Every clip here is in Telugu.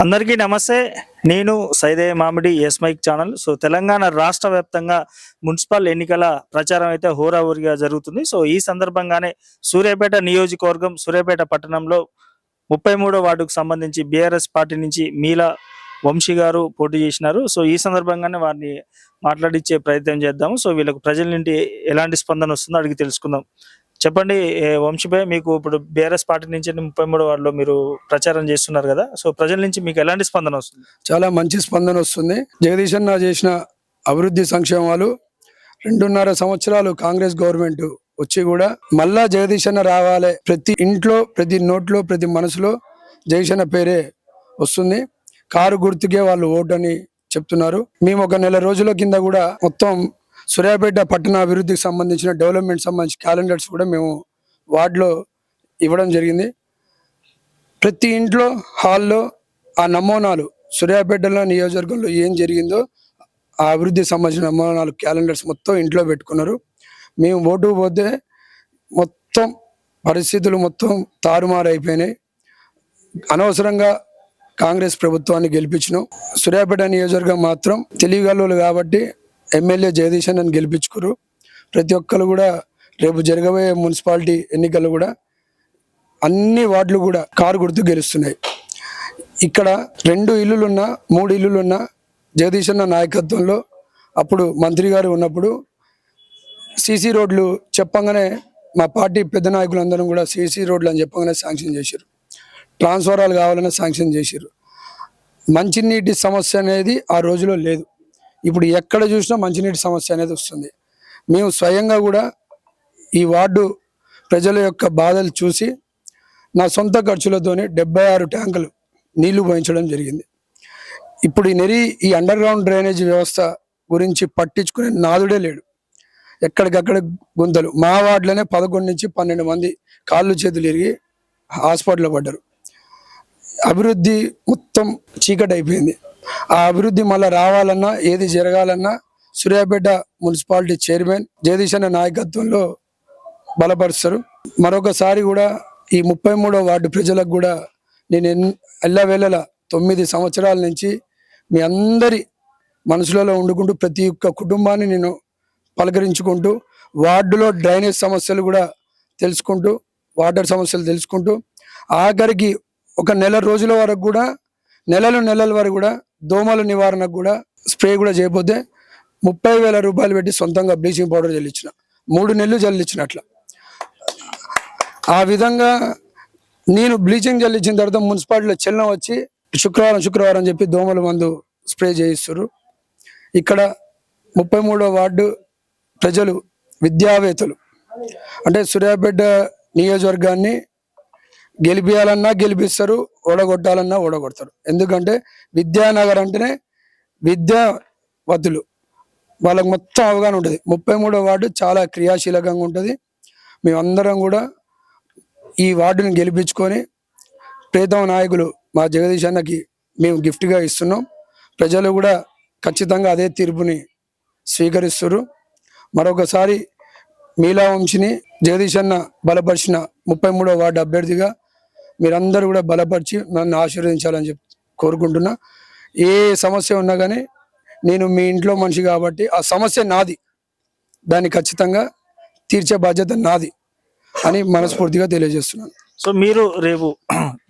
అందరికీ నమస్తే. నేను Saidaiah Mamidi S mic channel. So Telangana రాష్ట్ర వ్యాప్తంగా మున్సిపల్ ఎన్నికల ప్రచారం అయితే హోరాహోరీగా జరుగుతుంది. సో ఈ సందర్భంగానే సూర్యాపేట నియోజకవర్గం సూర్యాపేట పట్టణంలో 33వ వార్డుకు సంబంధించి బీఆర్ఎస్ పార్టీ నుంచి మీలా వంశీ గారు పోటీ చేసినారు. సో ఈ సందర్భంగానే వారిని మాట్లాడించే ప్రయత్నం చేద్దాము. సో వీళ్ళకు ప్రజల నుండి ఎలాంటి స్పందన వస్తుందో అడిగి తెలుసుకుందాం. చెప్పండి వంశీభాయ్, మీకు ఇప్పుడు బీఆర్ఎస్ పార్టీ నుంచి 33వ వార్డులో మీరు ప్రచారం చేస్తున్నారు కదా, సో ప్రజల నుంచి మీకు ఎలాంటి స్పందన వస్తుంది? చాలా మంచి స్పందన వస్తుంది. జగదీష్ అన్న చేసిన అభివృద్ధి సంక్షేమాలు 2.5 సంవత్సరాలు కాంగ్రెస్ గవర్నమెంట్ వచ్చి కూడా మళ్ళా జగదీష్ అన్న రావాలి, ప్రతి ఇంట్లో ప్రతి నోట్లో ప్రతి మనసులో జగదీష్ అన్న పేరే వస్తుంది. కారు గుర్తుకే వాళ్ళు ఓటు అని చెప్తున్నారు. మేము ఒక నెల రోజుల కింద కూడా మొత్తం సూర్యాపేట పట్టణ అభివృద్ధికి సంబంధించిన డెవలప్మెంట్ సంబంధించిన క్యాలెండర్స్ కూడా మేము వార్డులో ఇవ్వడం జరిగింది. ప్రతి ఇంట్లో హాల్లో ఆ నమూనాలు సూర్యాపేటలో నియోజకవర్గంలో ఏం జరిగిందో ఆ అభివృద్ధికి సంబంధించిన నమూనాలు క్యాలెండర్స్ మొత్తం ఇంట్లో పెట్టుకున్నారు. మేము ఓటు పోతే మొత్తం పరిస్థితులు మొత్తం తారుమారు అయిపోయినాయి. అనవసరంగా కాంగ్రెస్ ప్రభుత్వాన్ని గెలిపించినాం. సూర్యాపేట నియోజకవర్గం మాత్రం తెలివిగల్లోలు కాబట్టి ఎమ్మెల్యే జగదీష్ అన్నని గెలిపించుకురు. ప్రతి ఒక్కరు కూడా రేపు జరగబోయే మున్సిపాలిటీ ఎన్నికలు కూడా అన్ని వార్డులు కూడా కారు గుర్తు గెలుస్తున్నాయి. ఇక్కడ 2 ఇల్లులున్నా 3 ఇల్లులున్నా జగదీష్ అన్న నాయకత్వంలో అప్పుడు మంత్రి గారు ఉన్నప్పుడు సీసీ రోడ్లు చెప్పంగానే మా పార్టీ పెద్ద నాయకులందరం కూడా సీసీ రోడ్లు అని చెప్పగానే శాంక్షన్ చేశారు. ట్రాన్స్ఫారాలు కావాలని శాంక్షన్ చేశారు. మంచినీటి సమస్య అనేది ఆ రోజులో లేదు. ఇప్పుడు ఎక్కడ చూసినా మంచినీటి సమస్య అనేది వస్తుంది. మేము స్వయంగా కూడా ఈ వార్డు ప్రజల యొక్క బాధలు చూసి నా సొంత ఖర్చులతోనే 76 ట్యాంకులు నీళ్లు పోయించడం జరిగింది. ఇప్పుడు ఈ అండర్ గ్రౌండ్ డ్రైనేజ్ వ్యవస్థ గురించి పట్టించుకునే నాదుడే లేడు. ఎక్కడికక్కడ గుంతలు. మా వార్డులోనే 11 నుంచి 12 మంది కాళ్ళు చేతులు ఇరిగి హాస్పిటల్లో పడ్డారు. అభివృద్ధి మొత్తం చీకటి అయిపోయింది. ఆ అభివృద్ధి మళ్ళీ రావాలన్నా ఏది జరగాలన్నా సూర్యాపేట మున్సిపాలిటీ చైర్మన్ జగదీష్ అన్న నాయకత్వంలో బలపరుస్తారు. మరొకసారి కూడా ఈ 33వ వార్డు ప్రజలకు కూడా నేను ఎల్లవేళలా 9 సంవత్సరాల నుంచి మీ అందరి మనసులలో వండుకుంటూ ప్రతి ఒక్క కుటుంబాన్ని నేను పలకరించుకుంటూ వార్డులో డ్రైనేజ్ సమస్యలు కూడా తెలుసుకుంటూ వాటర్ సమస్యలు తెలుసుకుంటూ ఆఖరికి ఒక నెల రోజుల వరకు కూడా నెలల వరకు కూడా దోమల నివారణకు కూడా స్ప్రే కూడా చేయకపోతే 30,000 రూపాయలు పెట్టి సొంతంగా బ్లీచింగ్ పౌడర్ చల్లించిన 3 నెలలు చల్లించినట్ల. ఆ విధంగా నేను బ్లీచింగ్ చల్లించిన తర్వాత మున్సిపాలిటీలో చెల్లం వచ్చి శుక్రవారం చెప్పి దోమల మందు స్ప్రే చేయిస్తారు. ఇక్కడ 33వ వార్డు ప్రజలు విద్యావేత్తలు అంటే సూర్యాపేట నియోజకవర్గాన్ని గెలిపియాలన్నా గెలిపిస్తారు, ఓడగొట్టాలన్నా ఓడగొడతారు. ఎందుకంటే విద్యానగర్ అంటేనే విద్యావతులు, వాళ్ళకి మొత్తం అవగాహన ఉంటుంది. 33వ వార్డు చాలా క్రియాశీలకంగా ఉంటుంది. మేమందరం కూడా ఈ వార్డుని గెలిపించుకొని ప్రీతమ నాయకులు మా జగదీష్ అన్నకి మేము గిఫ్ట్గా ఇస్తున్నాం. ప్రజలు కూడా ఖచ్చితంగా అదే తీర్పుని స్వీకరిస్తారు. మరొకసారి మీలా వంశీని జగదీష్ అన్న బలపరిచిన 33వ వార్డు అభ్యర్థిగా మీరందరూ కూడా బలపరిచి నన్ను ఆశీర్వదించాలని చెప్పి కోరుకుంటున్నా. ఏ సమస్య ఉన్నా కానీ నేను మీ ఇంట్లో మనిషి కాబట్టి ఆ సమస్య నాది, దాన్ని ఖచ్చితంగా తీర్చే బాధ్యత నాది అని మనస్ఫూర్తిగా తెలియజేస్తున్నాను. సో మీరు రేపు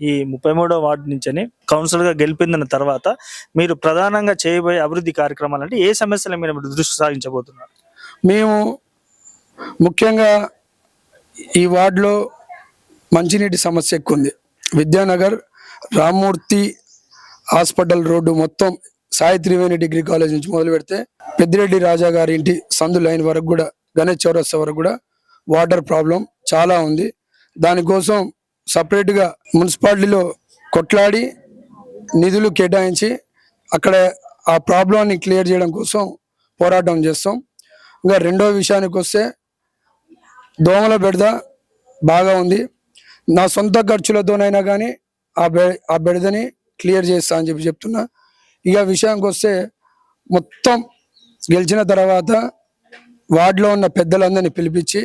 ఈ 33వ వార్డు నుంచి కౌన్సిలర్గా గెలిపిన తర్వాత మీరు ప్రధానంగా చేయబోయే అభివృద్ధి కార్యక్రమాలు అంటే ఏ సమస్యల మీద మీరు దృష్టి సారించబోతున్నారు? మేము ముఖ్యంగా ఈ వార్డులో మంచినీటి సమస్య ఎక్కువ ఉంది. విద్యానగర్ రామ్మూర్తి హాస్పిటల్ రోడ్డు మొత్తం సాయి త్రివేణి డిగ్రీ కాలేజ్ నుంచి మొదలు పెడితే పెద్దిరెడ్డి రాజా గారి ఇంటి సందు లైన్ వరకు కూడా గణేష్ చౌరస్తా వరకు కూడా వాటర్ ప్రాబ్లం చాలా ఉంది. దానికోసం సపరేట్గా మున్సిపాలిటీలో కొట్లాడి నిధులు కేటాయించి అక్కడ ఆ ప్రాబ్లాన్ని క్లియర్ చేయడం కోసం పోరాటం చేస్తాం. ఇంకా రెండో విషయానికి వస్తే దోమల బెడద బాగా ఉంది. నా సొంత ఖర్చులతోనైనా కానీ ఆ బెడదని క్లియర్ చేస్తా అని చెప్తున్నా. ఇక విషయానికి వస్తే మొత్తం గెలిచిన తర్వాత వార్డులో ఉన్న పెద్దలందరినీ పిలిపించి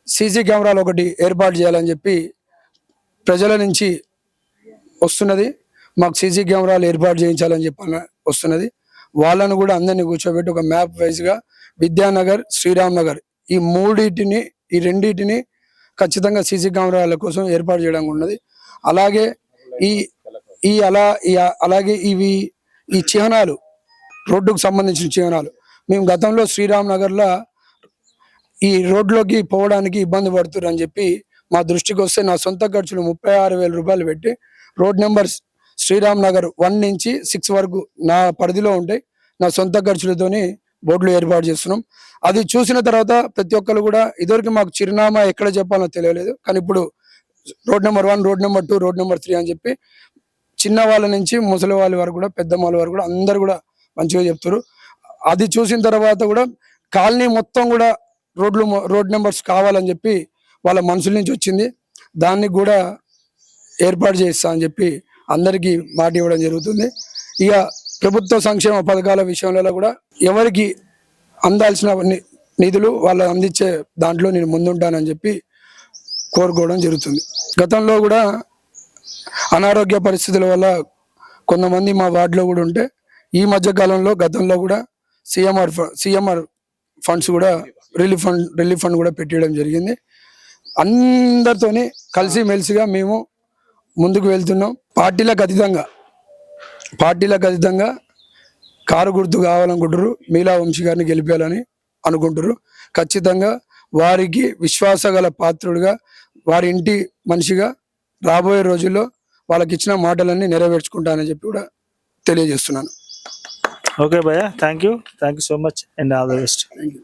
సీసీ కెమెరాలు ఒకటి ఏర్పాటు చేయాలని చెప్పి ప్రజల నుంచి వస్తున్నది. మాకు సీసీ కెమెరాలు ఏర్పాటు చేయించాలని చెప్పి వస్తున్నది. వాళ్ళను కూడా అందరినీ కూర్చోబెట్టి ఒక మ్యాప్ వైజ్గా విద్యానగర్, శ్రీరామ్ నగర్ ఈ రెండింటిని ఖచ్చితంగా సీసీ కెమెరాల కోసం ఏర్పాటు చేయడం ఉన్నది. అలాగే అలాగే ఈ చిహ్నాలు, రోడ్డుకు సంబంధించిన చిహ్నాలు, మేము గతంలో శ్రీరామ్ నగర్లో ఈ రోడ్లోకి పోవడానికి ఇబ్బంది పడుతున్నారు అని చెప్పి మా దృష్టికి వస్తే నా సొంత ఖర్చులు 36,000 రూపాయలు పెట్టి రోడ్ నెంబర్ శ్రీరామ్ నగర్ 1 నుంచి 6 వరకు నా పరిధిలో ఉంటాయి. నా సొంత ఖర్చులతోని బోర్డులు ఏర్పాటు చేస్తున్నాం. అది చూసిన తర్వాత ప్రతి ఒక్కరు కూడా ఇదివరకు మాకు చిరునామా ఎక్కడ చెప్పాలో తెలియలేదు, కానీ ఇప్పుడు road number 1, road number 2, road number 3 అని చెప్పి చిన్న వాళ్ళ నుంచి ముసలి వాళ్ళ వరకు కూడా, పెద్ద వాళ్ళ వరకు కూడా అందరు కూడా మంచిగా చెప్తారు. అది చూసిన తర్వాత కూడా కాలనీ మొత్తం కూడా రోడ్ నెంబర్స్ కావాలని చెప్పి వాళ్ళ మనసుల నుంచి వచ్చింది. దాన్ని కూడా ఏర్పాటు చేస్తా అని చెప్పి అందరికీ మాట ఇవ్వడం జరుగుతుంది. ఇక ప్రభుత్వ సంక్షేమ పథకాల విషయంలో కూడా ఎవరికి అందాల్సిన నిధులు వాళ్ళు అందించే దాంట్లో నేను ముందుంటానని చెప్పి కోరుకోవడం జరుగుతుంది. గతంలో కూడా అనారోగ్య పరిస్థితుల వల్ల కొంతమంది మా వార్డులో కూడా ఉంటే ఈ మధ్య కాలంలో గతంలో కూడా సిఎంఆర్ ఫండ్స్ కూడా రిలీఫ్ ఫండ్ కూడా పెట్టడం జరిగింది. అందరితోని కలిసి మెలిసిగా మేము ముందుకు వెళ్తున్నాం. పార్టీలకు అతీతంగా కారు గుర్తు కావాలనుకుంటారు, మీలా వంశీ గారిని గెలిపేయాలని అనుకుంటారు. ఖచ్చితంగా వారికి విశ్వాసగల పాత్రుడిగా, వారి ఇంటి మనిషిగా రాబోయే రోజుల్లో వాళ్ళకి ఇచ్చిన మాటలన్నీ నెరవేర్చుకుంటానని చెప్పి కూడా తెలియజేస్తున్నాను. ఓకే భయ్యా, thank you so much and all the best. Thank you.